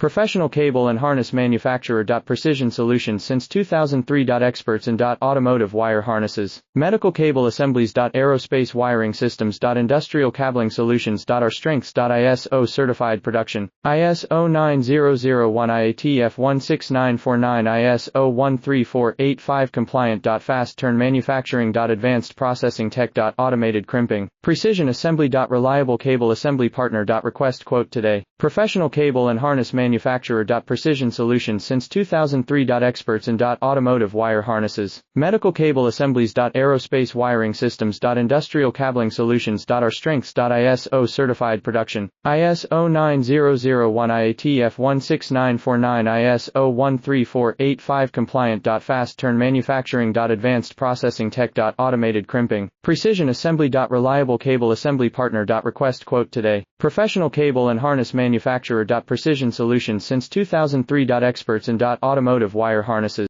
Professional cable and harness manufacturer. Precision Solutions since 2003. Experts in automotive wire harnesses, medical cable assemblies. Aerospace wiring systems. Industrial cabling solutions. Our strengths. ISO certified production, ISO 9001 IATF 16949 ISO 13485 compliant. Fast turn manufacturing. Advanced processing tech. Automated crimping, precision assembly. Reliable cable assembly partner. Request quote today. Professional cable and harness manufacturer. Precision Solutions since 2003. Experts in automotive wire harnesses, medical cable assemblies. Aerospace wiring systems. Industrial cabling solutions. Our strengths. ISO certified production, ISO 9001 IATF 16949 ISO 13485 compliant. Fast turn manufacturing. Advanced processing tech. Automated crimping, precision assembly. Reliable cable assembly partner. Request quote today. Professional cable and harness manufacturer. Precision Solutions since 2003. Experts in automotive wire harnesses.